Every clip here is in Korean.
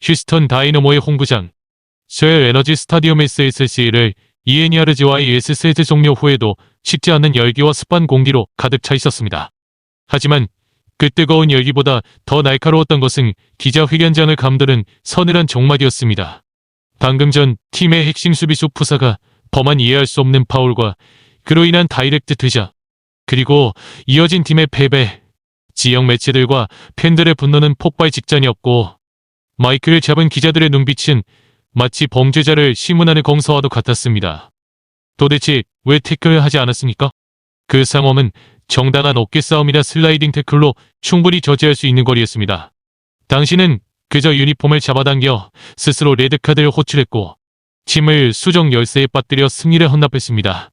휴스턴 다이너모의 홈구장 쉘 에너지 스타디움 SSC를 ENRGYS 세트 종료 후에도 식지 않는 열기와 습한 공기로 가득 차 있었습니다. 하지만 그 뜨거운 열기보다 더 날카로웠던 것은 기자회견장을 감도는 서늘한 종말이었습니다. 방금 전 팀의 핵심 수비수 푸사가 범한 이해할 수 없는 파울과 그로 인한 다이렉트 드자, 그리고 이어진 팀의 패배, 지역 매체들과 팬들의 분노는 폭발 직전이었고 마이크를 잡은 기자들의 눈빛은 마치 범죄자를 심문하는 검사와도 같았습니다. 도대체 왜 태클을 하지 않았습니까? 그 상황은 정당한 어깨 싸움이나 슬라이딩 태클로 충분히 저지할 수 있는 거리였습니다. 당신은 그저 유니폼을 잡아당겨 스스로 레드카드를 호출했고 팀을 수정 열세에 빠뜨려 승리를 헌납했습니다.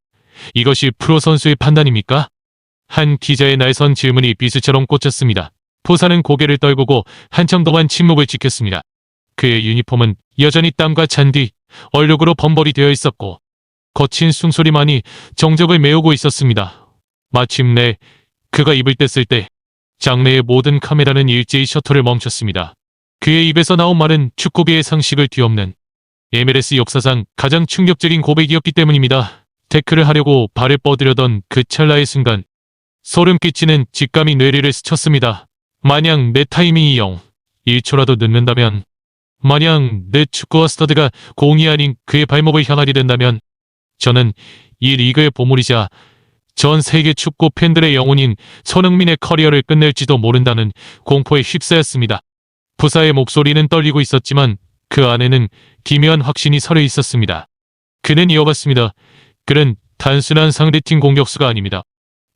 이것이 프로 선수의 판단입니까? 한 기자의 날선 질문이 비수처럼 꽂혔습니다. 포사는 고개를 떨구고 한참 동안 침묵을 지켰습니다. 그의 유니폼은 여전히 땀과 잔디, 얼룩으로 범벅이 되어 있었고 거친 숨소리만이 정적을 메우고 있었습니다. 마침내 그가 입을 뗐을 때 장내의 모든 카메라는 일제히 셔터를 멈췄습니다. 그의 입에서 나온 말은 축구계의 상식을 뒤엎는 MLS 역사상 가장 충격적인 고백이었기 때문입니다. 태클을 하려고 발을 뻗으려던 그 찰나의 순간 소름 끼치는 직감이 뇌리를 스쳤습니다. 만약 내 타이밍이 1초라도 늦는다면, 만약 내 축구와 스터드가 공이 아닌 그의 발목을 향하게 된다면 저는 이 리그의 보물이자 전 세계 축구 팬들의 영혼인 손흥민의 커리어를 끝낼지도 모른다는 공포에 휩싸였습니다. 부사의 목소리는 떨리고 있었지만 그 안에는 기묘한 확신이 서려 있었습니다. 그는 이어갔습니다. 그는 단순한 상대팀 공격수가 아닙니다.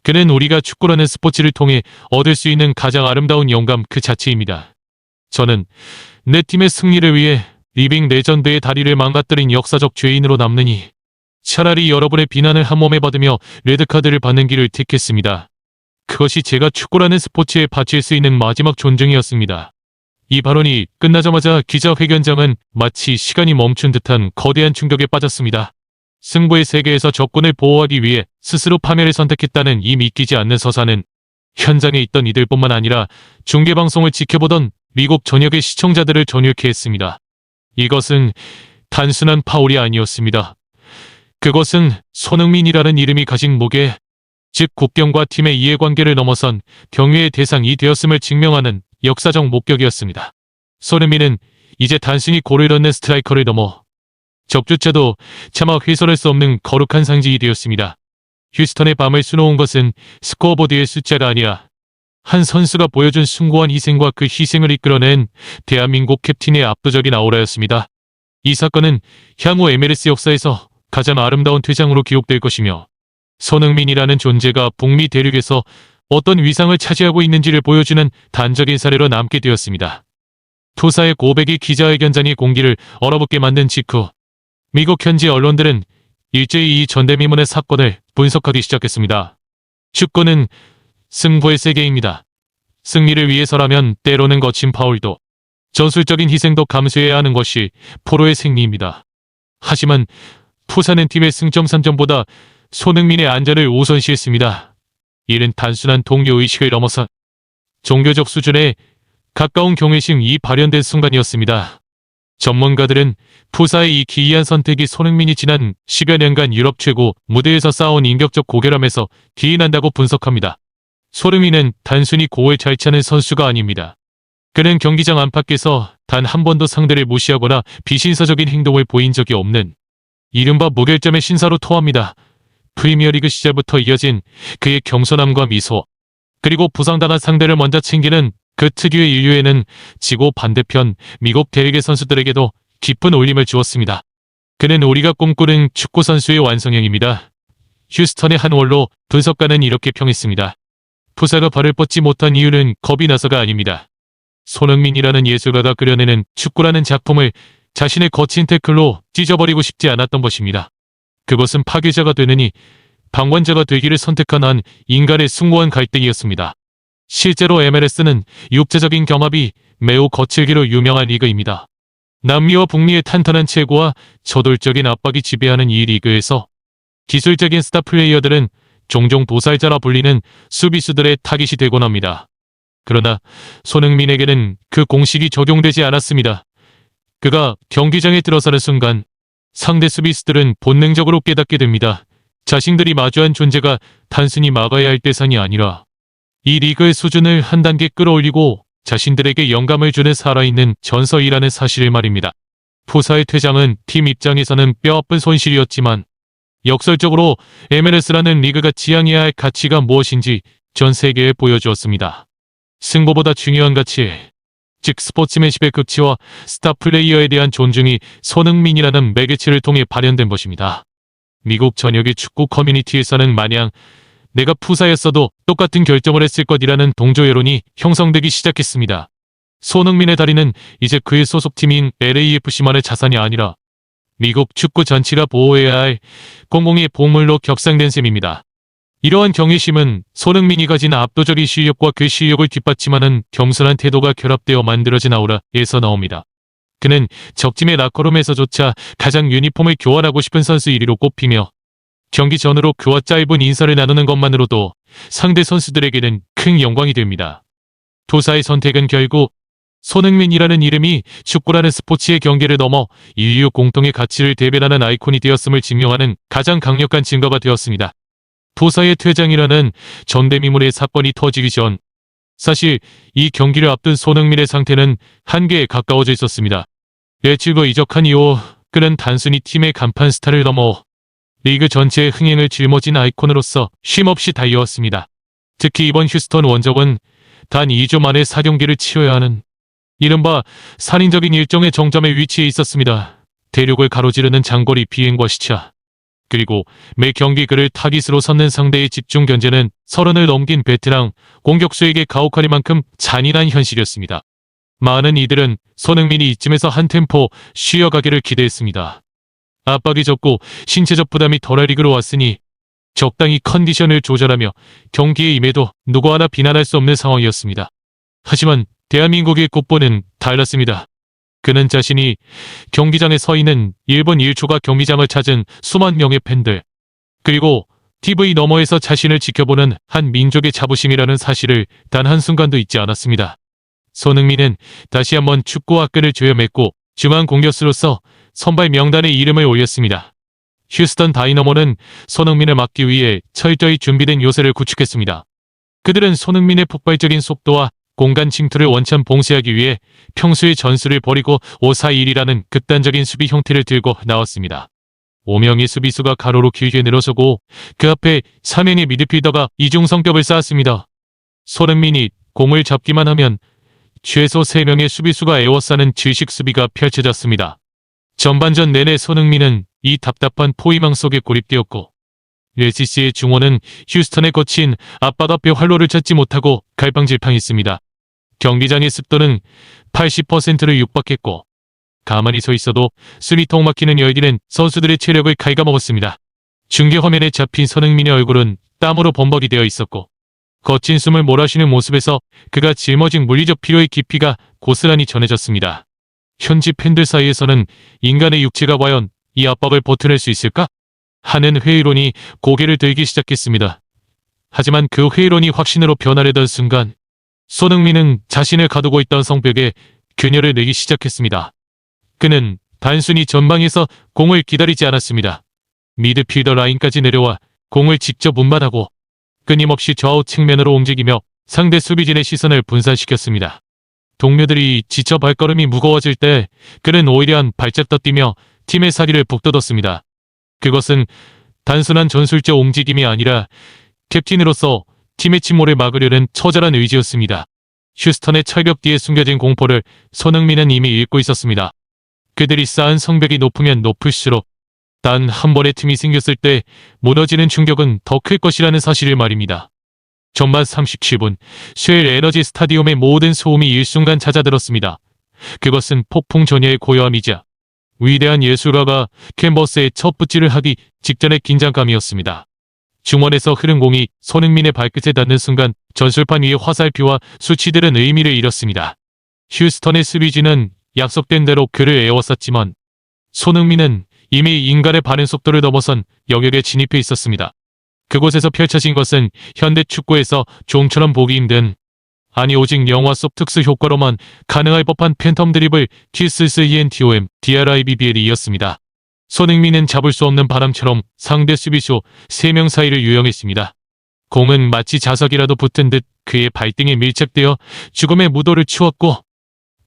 그는 우리가 축구라는 스포츠를 통해 얻을 수 있는 가장 아름다운 영감 그 자체입니다. 저는 내 팀의 승리를 위해 리빙 레전드의 다리를 망가뜨린 역사적 죄인으로 남느니 차라리 여러분의 비난을 한 몸에 받으며 레드카드를 받는 길을 택했습니다. 그것이 제가 축구라는 스포츠에 바칠 수 있는 마지막 존중이었습니다. 이 발언이 끝나자마자 기자회견장은 마치 시간이 멈춘 듯한 거대한 충격에 빠졌습니다. 승부의 세계에서 적군을 보호하기 위해 스스로 파멸을 선택했다는 이 믿기지 않는 서사는 현장에 있던 이들뿐만 아니라 중계방송을 지켜보던 미국 전역의 시청자들을 전율케 했습니다. 이것은 단순한 파울이 아니었습니다. 그것은 손흥민이라는 이름이 가진 무게, 즉 국경과 팀의 이해관계를 넘어선 경외의 대상이 되었음을 증명하는 역사적 목격이었습니다. 손흥민은 이제 단순히 골을 넣는 스트라이커를 넘어 적조차도 차마 훼손할 수 없는 거룩한 상징이 되었습니다. 휴스턴의 밤을 수놓은 것은 스코어보드의 숫자가 아니라 한 선수가 보여준 숭고한 희생과 그 희생을 이끌어낸 대한민국 캡틴의 압도적인 아우라였습니다. 이 사건은 향후 MLS 역사에서 가장 아름다운 퇴장으로 기록될 것이며 손흥민이라는 존재가 북미 대륙에서 어떤 위상을 차지하고 있는지를 보여주는 단적인 사례로 남게 되었습니다. 투사의 고백이 기자회견장의 공기를 얼어붙게 만든 직후 미국 현지 언론들은 일제히 이 전대미문의 사건을 분석하기 시작했습니다. 축구는 승부의 세계입니다. 승리를 위해서라면 때로는 거친 파울도, 전술적인 희생도 감수해야 하는 것이 프로의 승리입니다. 하지만 푸사는 팀의 승점 3점보다 손흥민의 안전을 우선시했습니다. 이는 단순한 동료의식을 넘어선 종교적 수준에 가까운 경외심이 발현된 순간이었습니다. 전문가들은 푸사의 이 기이한 선택이 손흥민이 지난 10여 년간 유럽 최고 무대에서 쌓아온 인격적 고결함에서 기인한다고 분석합니다. 손흥민은 단순히 공을 잘 차는 선수가 아닙니다. 그는 경기장 안팎에서 단 한 번도 상대를 무시하거나 비신사적인 행동을 보인 적이 없는 이른바 무결점의 신사로 토합니다. 프리미어리그 시절부터 이어진 그의 겸손함과 미소, 그리고 부상당한 상대를 먼저 챙기는 그 특유의 인류에는 지구 반대편 미국 대륙의 선수들에게도 깊은 울림을 주었습니다. 그는 우리가 꿈꾸는 축구 선수의 완성형입니다. 휴스턴의 한 원로 분석가는 이렇게 평했습니다. 푸사가 발을 뻗지 못한 이유는 겁이 나서가 아닙니다. 손흥민이라는 예술가가 그려내는 축구라는 작품을 자신의 거친 태클로 찢어버리고 싶지 않았던 것입니다. 그것은 파괴자가 되느니 방관자가 되기를 선택한 한 인간의 숭고한 갈등이었습니다. 실제로 MLS는 육체적인 경합이 매우 거칠기로 유명한 리그입니다. 남미와 북미의 탄탄한 체구와 저돌적인 압박이 지배하는 이 리그에서 기술적인 스타 플레이어들은 종종 도살자라 불리는 수비수들의 타깃이 되곤 합니다. 그러나 손흥민에게는 그 공식이 적용되지 않았습니다. 그가 경기장에 들어서는 순간 상대 수비수들은 본능적으로 깨닫게 됩니다. 자신들이 마주한 존재가 단순히 막아야 할 대상이 아니라 이 리그의 수준을 한 단계 끌어올리고 자신들에게 영감을 주는 살아있는 전설이라는 사실을 말입니다. 푸사의 퇴장은 팀 입장에서는 뼈아픈 손실이었지만 역설적으로 MLS라는 리그가 지향해야 할 가치가 무엇인지 전 세계에 보여주었습니다. 승부보다 중요한 가치, 즉 스포츠맨십의 급치와 스타 플레이어에 대한 존중이 손흥민이라는 매개체를 통해 발현된 것입니다. 미국 전역의 축구 커뮤니티에서는 마냥 내가 푸사였어도 똑같은 결정을 했을 것이라는 동조 여론이 형성되기 시작했습니다. 손흥민의 다리는 이제 그의 소속팀인 LAFC만의 자산이 아니라 미국 축구 전체가 보호해야 할 공공의 보물로 격상된 셈입니다. 이러한 경외심은 손흥민이 가진 압도적인 실력과 그 실력을 뒷받침하는 겸손한 태도가 결합되어 만들어진 아우라에서 나옵니다. 그는 적팀의 라커룸에서조차 가장 유니폼을 교환하고 싶은 선수 1위로 꼽히며 경기 전으로 그와 짧은 인사를 나누는 것만으로도 상대 선수들에게는 큰 영광이 됩니다. 투사의 선택은 결국 손흥민이라는 이름이 축구라는 스포츠의 경계를 넘어 인류 공통의 가치를 대변하는 아이콘이 되었음을 증명하는 가장 강력한 증거가 되었습니다. 투사의 퇴장이라는 전대미문의 사건이 터지기 전 사실 이 경기를 앞둔 손흥민의 상태는 한계에 가까워져 있었습니다. 레츠고 이적한 이후 그는 단순히 팀의 간판 스타를 넘어 리그 전체의 흥행을 짊어진 아이콘으로서 쉼없이 달려왔습니다. 특히 이번 휴스턴 원정은 단 2주 만에 4경기를 치러야 하는 이른바 살인적인 일정의 정점에 위치해 있었습니다. 대륙을 가로지르는 장거리 비행과 시차, 그리고 매 경기 그를 타깃으로 섰는 상대의 집중 견제는 30을 넘긴 베테랑 공격수에게 가혹하리만큼 잔인한 현실이었습니다. 많은 이들은 손흥민이 이쯤에서 한 템포 쉬어가기를 기대했습니다. 압박이 적고 신체적 부담이 덜할 리그로 왔으니 적당히 컨디션을 조절하며 경기에 임해도 누구 하나 비난할 수 없는 상황이었습니다. 하지만 대한민국의 국보는 달랐습니다. 그는 자신이 경기장에 서 있는 1분 1초가 경기장을 찾은 수만 명의 팬들, 그리고 TV 너머에서 자신을 지켜보는 한 민족의 자부심이라는 사실을 단 한순간도 잊지 않았습니다. 손흥민은 다시 한번 축구와 끈을 조여맸고 중앙 공격수로서 선발 명단에 이름을 올렸습니다. 휴스턴 다이너모는 손흥민을 막기 위해 철저히 준비된 요새를 구축했습니다. 그들은 손흥민의 폭발적인 속도와 공간 침투를 원천 봉쇄하기 위해 평소의 전술을 버리고 5-4-1이라는 극단적인 수비 형태를 들고 나왔습니다. 5명의 수비수가 가로로 길게 늘어서고 그 앞에 3명의 미드필더가 이중 성격을 쌓았습니다. 손흥민이 공을 잡기만 하면 최소 3명의 수비수가 에워싸는 질식 수비가 펼쳐졌습니다. 전반전 내내 손흥민은 이 답답한 포위망 속에 고립되었고 레시시의 중원은 휴스턴에 거친 압박 앞에 활로를 찾지 못하고 갈팡질팡했습니다. 경기장의 습도는 80%를 육박했고 가만히 서 있어도 숨이 턱 막히는 열기는 선수들의 체력을 갉아먹었습니다. 중계 화면에 잡힌 손흥민의 얼굴은 땀으로 범벅이 되어 있었고 거친 숨을 몰아쉬는 모습에서 그가 짊어진 물리적 피로의 깊이가 고스란히 전해졌습니다. 현지 팬들 사이에서는 인간의 육체가 과연 이 압박을 버텨낼 수 있을까? 하는 회의론이 고개를 들기 시작했습니다. 하지만 그 회의론이 확신으로 변화되던 순간 손흥민은 자신을 가두고 있던 성벽에 균열을 내기 시작했습니다. 그는 단순히 전방에서 공을 기다리지 않았습니다. 미드필더 라인까지 내려와 공을 직접 운반하고 끊임없이 좌우 측면으로 움직이며 상대 수비진의 시선을 분산시켰습니다. 동료들이 지쳐 발걸음이 무거워질 때 그는 오히려 한 발짝 더 뛰며 팀의 사리를 북돋웠습니다. 그것은 단순한 전술적 움직임이 아니라 캡틴으로서 팀의 침몰을 막으려는 처절한 의지였습니다. 휴스턴의 철벽 뒤에 숨겨진 공포를 손흥민은 이미 읽고 있었습니다. 그들이 쌓은 성벽이 높으면 높을수록 단 한 번의 틈이 생겼을 때 무너지는 충격은 더 클 것이라는 사실을 말입니다. 전반 37분 쉘 에너지 스타디움의 모든 소음이 일순간 잦아들었습니다. 그것은 폭풍 전야의 고요함이자 위대한 예술가가 캔버스에 첫 붓질을 하기 직전의 긴장감이었습니다. 중원에서 흐른 공이 손흥민의 발끝에 닿는 순간 전술판 위의 화살표와 수치들은 의미를 잃었습니다. 휴스턴의 수비진은 약속된 대로 그를 에워쌌지만 손흥민은 이미 인간의 반응 속도를 넘어선 영역에 진입해 있었습니다. 그곳에서 펼쳐진 것은 현대 축구에서 좀처럼 보기 힘든 아니 오직 영화 속 특수 효과로만 가능할 법한 팬텀 드리블 키스스 ENTOM DRIBBL이었습니다. 손흥민은 잡을 수 없는 바람처럼 상대 수비수 3명 사이를 유영했습니다. 공은 마치 자석이라도 붙은 듯 그의 발등에 밀착되어 죽음의 무도를 추었고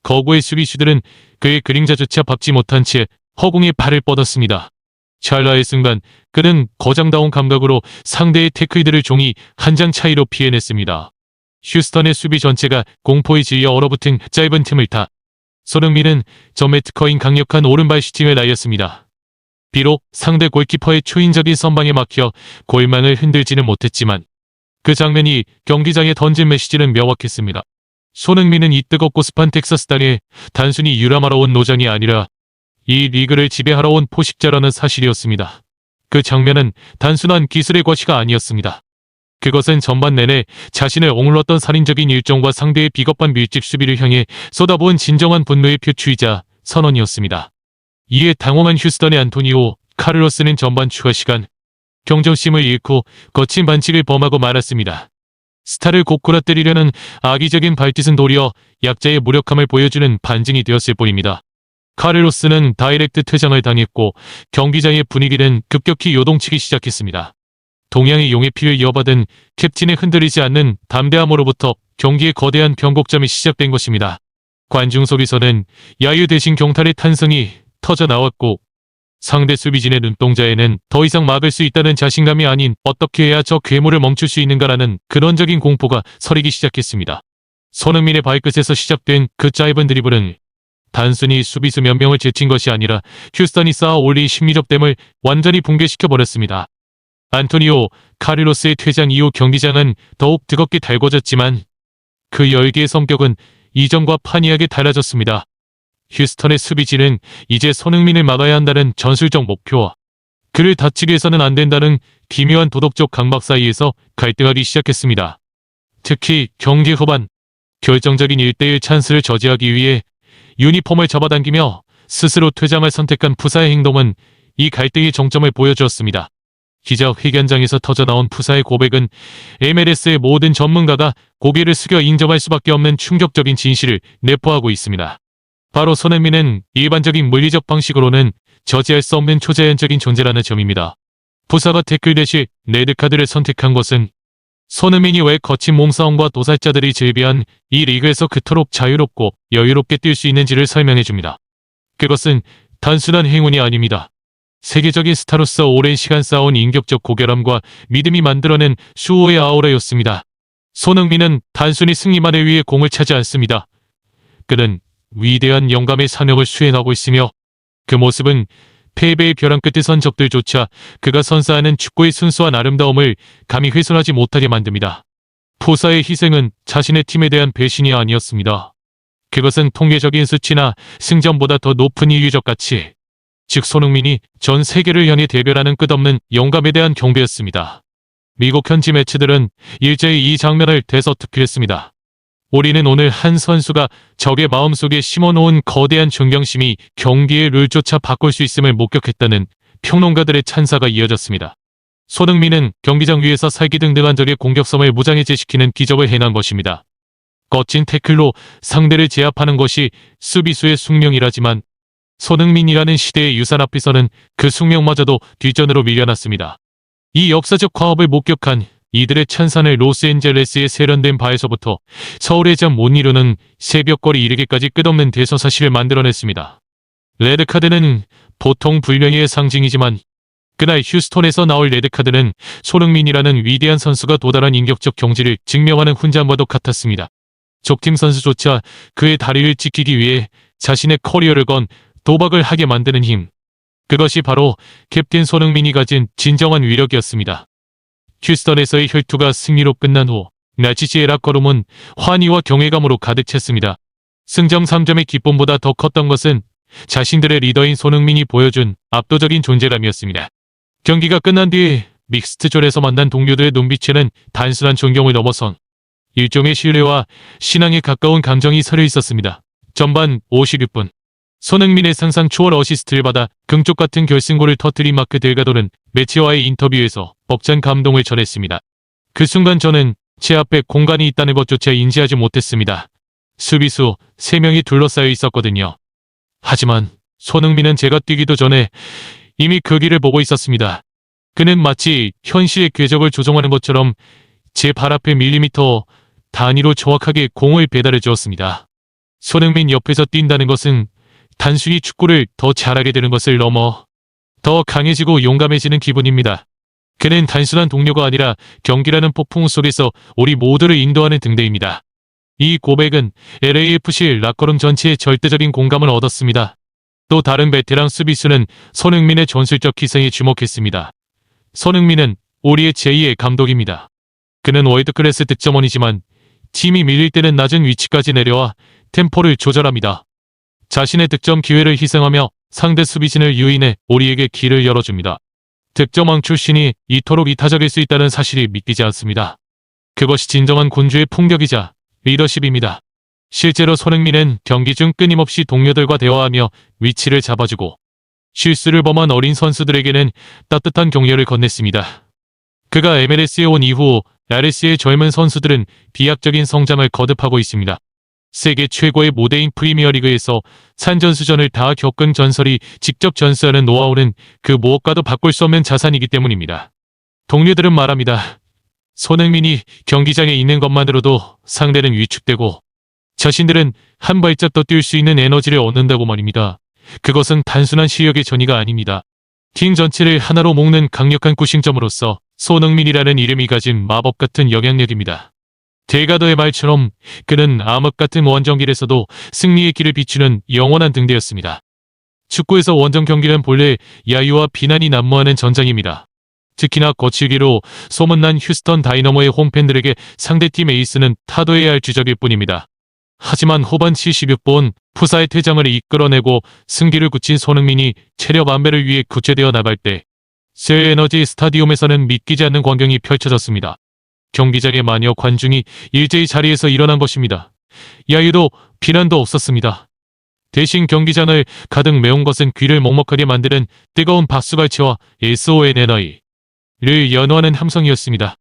거구의 수비수들은 그의 그림자조차 밟지 못한 채 허공에 발을 뻗었습니다. 찰나의 순간 그는 거장다운 감각으로 상대의 태클들을 종이 한 장 차이로 피해냈습니다. 휴스턴의 수비 전체가 공포에 질려 얼어붙은 짧은 틈을 타 손흥민은 점에 특허인 강력한 오른발 슈팅을 날렸습니다. 비록 상대 골키퍼의 초인적인 선방에 막혀 골망을 흔들지는 못했지만 그 장면이 경기장에 던진 메시지는 명확했습니다. 손흥민은 이 뜨겁고 습한 텍사스 땅에 단순히 유람하러 온 노장이 아니라 이 리그를 지배하러 온 포식자라는 사실이었습니다. 그 장면은 단순한 기술의 과시가 아니었습니다. 그것은 전반 내내 자신을 억눌렀던 살인적인 일정과 상대의 비겁한 밀집 수비를 향해 쏟아부은 진정한 분노의 표출이자 선언이었습니다. 이에 당황한 휴스턴의 안토니오 카를로스는 전반 추가 시간 경정심을 잃고 거친 반칙을 범하고 말았습니다. 스타를 고꾸라 때리려는 악의적인 발짓은 도리어 약자의 무력함을 보여주는 반증이 되었을 뿐입니다. 카를로스는 다이렉트 퇴장을 당했고 경기장의 분위기는 급격히 요동치기 시작했습니다. 동양의 용의 피를 이어받은 캡틴의 흔들리지 않는 담대함으로부터 경기의 거대한 변곡점이 시작된 것입니다. 관중 속에서는 야유 대신 경탈의 탄성이 터져 나왔고 상대 수비진의 눈동자에는 더 이상 막을 수 있다는 자신감이 아닌 어떻게 해야 저 괴물을 멈출 수 있는가라는 근원적인 공포가 서리기 시작했습니다. 손흥민의 발끝에서 시작된 그 짧은 드리블은 단순히 수비수 몇 명을 제친 것이 아니라 휴스턴이 쌓아 올린 심리적 댐을 완전히 붕괴시켜버렸습니다. 안토니오 카를로스의 퇴장 이후 경기장은 더욱 뜨겁게 달궈졌지만 그 열기의 성격은 이전과 판이하게 달라졌습니다. 휴스턴의 수비진은 이제 손흥민을 막아야 한다는 전술적 목표와 그를 다치게 해서는 안 된다는 기묘한 도덕적 강박 사이에서 갈등하기 시작했습니다. 특히 경기 후반 결정적인 1대1 찬스를 저지하기 위해 유니폼을 잡아당기며 스스로 퇴장을 선택한 푸사의 행동은 이 갈등의 정점을 보여주었습니다. 기자회견장에서 터져나온 푸사의 고백은 MLS의 모든 전문가가 고개를 숙여 인정할 수밖에 없는 충격적인 진실을 내포하고 있습니다. 바로 손흥민은 일반적인 물리적 방식으로는 저지할 수 없는 초자연적인 존재라는 점입니다. 푸사가 태클 대신 레드카드를 선택한 것은 손흥민이 왜 거친 몸싸움과 도살자들이 즐비한 이 리그에서 그토록 자유롭고 여유롭게 뛸 수 있는지를 설명해줍니다. 그것은 단순한 행운이 아닙니다. 세계적인 스타로서 오랜 시간 쌓아온 인격적 고결함과 믿음이 만들어낸 수호의 아우라였습니다. 손흥민은 단순히 승리만을 위해 공을 차지 않습니다. 그는 위대한 영감의 사명을 수행하고 있으며 그 모습은 패배의 벼랑 끝에 선 적들조차 그가 선사하는 축구의 순수한 아름다움을 감히 훼손하지 못하게 만듭니다. 푸사의 희생은 자신의 팀에 대한 배신이 아니었습니다. 그것은 통계적인 수치나 승점보다 더 높은 인류적 가치, 즉 손흥민이 전 세계를 향해 대별하는 끝없는 영감에 대한 경배였습니다. 미국 현지 매체들은 일제히 이 장면을 대서특필했습니다. 우리는 오늘 한 선수가 적의 마음속에 심어놓은 거대한 존경심이 경기의 룰조차 바꿀 수 있음을 목격했다는 평론가들의 찬사가 이어졌습니다. 손흥민은 경기장 위에서 살기등등한 적의 공격성을 무장해제시키는 기적을 해낸 것입니다. 거친 태클로 상대를 제압하는 것이 수비수의 숙명이라지만 손흥민이라는 시대의 유산 앞에서는 그 숙명마저도 뒷전으로 밀려났습니다. 이 역사적 과업을 목격한 이들의 찬산을 로스앤젤레스에 세련된 바에서부터 서울의 잠 못 이루는 새벽거리 이르기까지 끝없는 대서사실을 만들어냈습니다. 레드카드는 보통 불명예의 상징이지만 그날 휴스턴에서 나올 레드카드는 손흥민이라는 위대한 선수가 도달한 인격적 경지를 증명하는 훈장과도 같았습니다. 적팀 선수조차 그의 다리를 지키기 위해 자신의 커리어를 건 도박을 하게 만드는 힘. 그것이 바로 캡틴 손흥민이 가진 진정한 위력이었습니다. 휴스턴에서의 혈투가 승리로 끝난 후 나치지의 락커룸은 환희와 경외감으로 가득 찼습니다. 승점 3점의 기쁨보다 더 컸던 것은 자신들의 리더인 손흥민이 보여준 압도적인 존재감이었습니다. 경기가 끝난 뒤 믹스트존에서 만난 동료들의 눈빛에는 단순한 존경을 넘어선 일종의 신뢰와 신앙에 가까운 감정이 서려 있었습니다. 전반 56분 손흥민의 상상 초월 어시스트를 받아 금쪽 같은 결승골을 터뜨린 마크 델가도는 매체와의 인터뷰에서 벅찬 감동을 전했습니다. 그 순간 저는 제 앞에 공간이 있다는 것조차 인지하지 못했습니다. 수비수 3명이 둘러싸여 있었거든요. 하지만 손흥민은 제가 뛰기도 전에 이미 그 길을 보고 있었습니다. 그는 마치 현실의 궤적을 조종하는 것처럼 제 발 앞에 밀리미터 단위로 정확하게 공을 배달해 주었습니다. 손흥민 옆에서 뛴다는 것은 단순히 축구를 더 잘하게 되는 것을 넘어 더 강해지고 용감해지는 기분입니다. 그는 단순한 동료가 아니라 경기라는 폭풍 속에서 우리 모두를 인도하는 등대입니다. 이 고백은 LAFC 락커룸 전체에 절대적인 공감을 얻었습니다. 또 다른 베테랑 수비수는 손흥민의 전술적 기세에 주목했습니다. 손흥민은 우리의 제2의 감독입니다. 그는 월드클래스 득점원이지만 팀이 밀릴 때는 낮은 위치까지 내려와 템포를 조절합니다. 자신의 득점 기회를 희생하며 상대 수비진을 유인해 우리에게 길을 열어줍니다. 득점왕 출신이 이토록 이타적일 수 있다는 사실이 믿기지 않습니다. 그것이 진정한 군주의 풍격이자 리더십입니다. 실제로 손흥민은 경기 중 끊임없이 동료들과 대화하며 위치를 잡아주고 실수를 범한 어린 선수들에게는 따뜻한 격려를 건넸습니다. 그가 MLS에 온 이후 LAFC의 젊은 선수들은 비약적인 성장을 거듭하고 있습니다. 세계 최고의 무대인 프리미어리그에서 산전수전을 다 겪은 전설이 직접 전수하는 노하우는 그 무엇과도 바꿀 수 없는 자산이기 때문입니다. 동료들은 말합니다. 손흥민이 경기장에 있는 것만으로도 상대는 위축되고 자신들은 한 발짝 더 뛸 수 있는 에너지를 얻는다고 말입니다. 그것은 단순한 실력의 전이가 아닙니다. 팀 전체를 하나로 묶는 강력한 구심점으로서 손흥민이라는 이름이 가진 마법 같은 영향력입니다. 데가더의 말처럼 그는 암흑 같은 원정길에서도 승리의 길을 비추는 영원한 등대였습니다. 축구에서 원정 경기는 본래 야유와 비난이 난무하는 전장입니다. 특히나 거칠기로 소문난 휴스턴 다이너모의 홈팬들에게 상대팀 에이스는 타도해야 할 주적일 뿐입니다. 하지만 후반 76분 푸사의 퇴장을 이끌어내고 승기를 굳힌 손흥민이 체력 안배를 위해 구체되어 나갈 때 셀에너지 스타디움에서는 믿기지 않는 광경이 펼쳐졌습니다. 경기장에 마녀 관중이 일제히 자리에서 일어난 것입니다. 야유도 비난도 없었습니다. 대신 경기장을 가득 메운 것은 귀를 먹먹하게 만드는 뜨거운 박수갈채와 SONNI를 연호하는 함성이었습니다.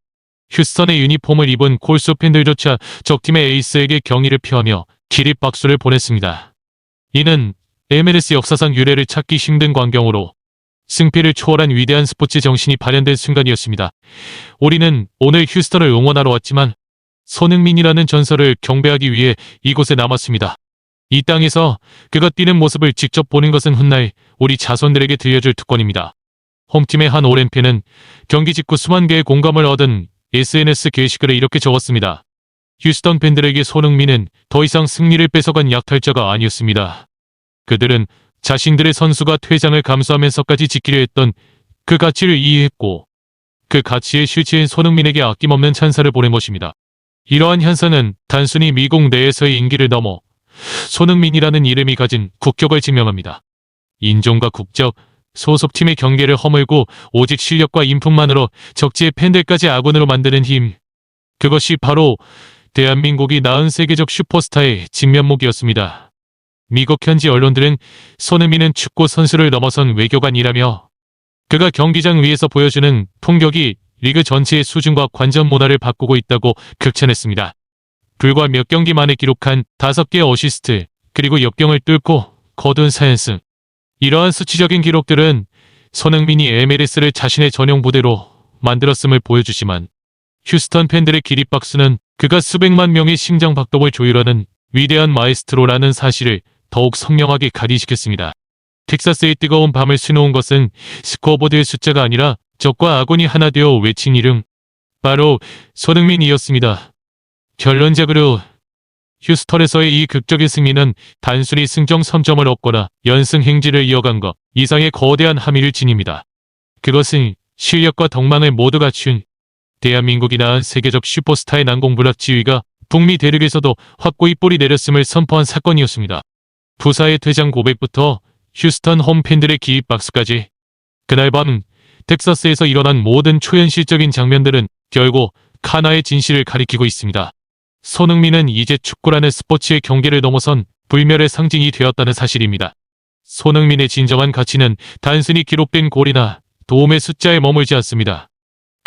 휴스턴의 유니폼을 입은 골수 팬들조차 적팀의 에이스에게 경의를 표하며 기립박수를 보냈습니다. 이는 MLS 역사상 유례를 찾기 힘든 광경으로 승패를 초월한 위대한 스포츠 정신이 발현된 순간이었습니다. 우리는 오늘 휴스턴을 응원하러 왔지만 손흥민이라는 전설을 경배하기 위해 이곳에 남았습니다. 이 땅에서 그가 뛰는 모습을 직접 보는 것은 훗날 우리 자손들에게 들려줄 특권입니다. 홈팀의 한 오랜 팬은 경기 직후 수만 개의 공감을 얻은 SNS 게시글에 이렇게 적었습니다. 휴스턴 팬들에게 손흥민은 더 이상 승리를 뺏어간 약탈자가 아니었습니다. 그들은 자신들의 선수가 퇴장을 감수하면서까지 지키려 했던 그 가치를 이해했고 그 가치의 실체인 손흥민에게 아낌없는 찬사를 보낸 것입니다. 이러한 현상은 단순히 미국 내에서의 인기를 넘어 손흥민이라는 이름이 가진 국격을 증명합니다. 인종과 국적, 소속팀의 경계를 허물고 오직 실력과 인품만으로 적지의 팬들까지 아군으로 만드는 힘. 그것이 바로 대한민국이 낳은 세계적 슈퍼스타의 진면목이었습니다. 미국 현지 언론들은 손흥민은 축구 선수를 넘어선 외교관이라며 그가 경기장 위에서 보여주는 폭력이 리그 전체의 수준과 관전 문화를 바꾸고 있다고 극찬했습니다. 불과 몇 경기 만에 기록한 5개의 어시스트, 그리고 역경을 뚫고 거둔 4연승. 이러한 수치적인 기록들은 손흥민이 MLS를 자신의 전용 부대로 만들었음을 보여주지만 휴스턴 팬들의 기립박수는 그가 수백만 명의 심장박동을 조율하는 위대한 마에스트로라는 사실을 더욱 선명하게 가리시켰습니다. 텍사스의 뜨거운 밤을 수놓은 것은 스코어보드의 숫자가 아니라 적과 아군이 하나 되어 외친 이름, 바로 손흥민이었습니다. 결론적으로 휴스턴에서의 이 극적인 승리는 단순히 승점 3점을 얻거나 연승 행진을 이어간 것 이상의 거대한 함의를 지닙니다. 그것은 실력과 덕망을 모두 갖춘 대한민국이 낳은 세계적 슈퍼스타의 난공불락 지위가 북미 대륙에서도 확고히 뿌리 내렸음을 선포한 사건이었습니다. 부사의 퇴장 고백부터 휴스턴 홈팬들의 기립박수까지 그날 밤 텍사스에서 일어난 모든 초현실적인 장면들은 결국 하나의 진실을 가리키고 있습니다. 손흥민은 이제 축구라는 스포츠의 경계를 넘어선 불멸의 상징이 되었다는 사실입니다. 손흥민의 진정한 가치는 단순히 기록된 골이나 도움의 숫자에 머물지 않습니다.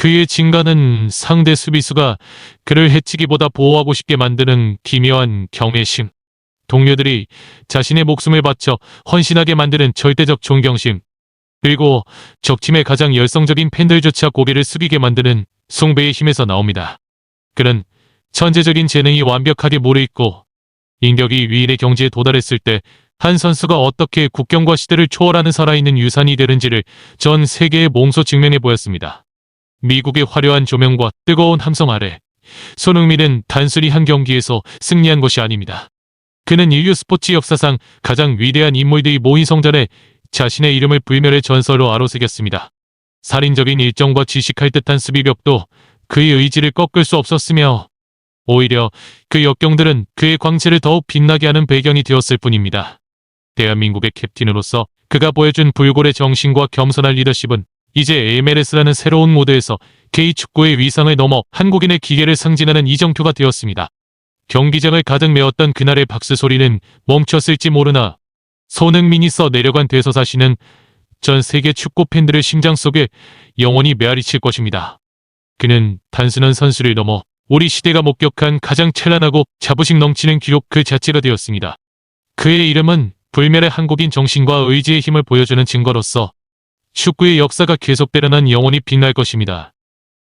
그의 진가는 상대 수비수가 그를 해치기보다 보호하고 싶게 만드는 기묘한 경외심. 동료들이 자신의 목숨을 바쳐 헌신하게 만드는 절대적 존경심. 그리고 적팀의 가장 열성적인 팬들조차 고개를 숙이게 만드는 숭배의 힘에서 나옵니다. 그는 천재적인 재능이 완벽하게 무르익고 인격이 위인의 경지에 도달했을 때 한 선수가 어떻게 국경과 시대를 초월하는 살아있는 유산이 되는지를 전 세계의 몸소 증명해 보였습니다. 미국의 화려한 조명과 뜨거운 함성 아래 손흥민은 단순히 한 경기에서 승리한 것이 아닙니다. 그는 인류 스포츠 역사상 가장 위대한 인물들이 모인 성전에 자신의 이름을 불멸의 전설로 아로새겼습니다. 살인적인 일정과 지식할 듯한 수비벽도 그의 의지를 꺾을 수 없었으며 오히려 그 역경들은 그의 광채를 더욱 빛나게 하는 배경이 되었을 뿐입니다. 대한민국의 캡틴으로서 그가 보여준 불굴의 정신과 겸손한 리더십은 이제 MLS라는 새로운 무대에서 K축구의 위상을 넘어 한국인의 기계를 상징하는 이정표가 되었습니다. 경기장을 가득 메웠던 그날의 박수 소리는 멈췄을지 모르나 손흥민이 써 내려간 대서사시는 전 세계 축구 팬들의 심장 속에 영원히 메아리칠 것입니다. 그는 단순한 선수를 넘어 우리 시대가 목격한 가장 찬란하고 자부심 넘치는 기록 그 자체가 되었습니다. 그의 이름은 불멸의 한국인 정신과 의지의 힘을 보여주는 증거로서 축구의 역사가 계속되려는 영원히 빛날 것입니다.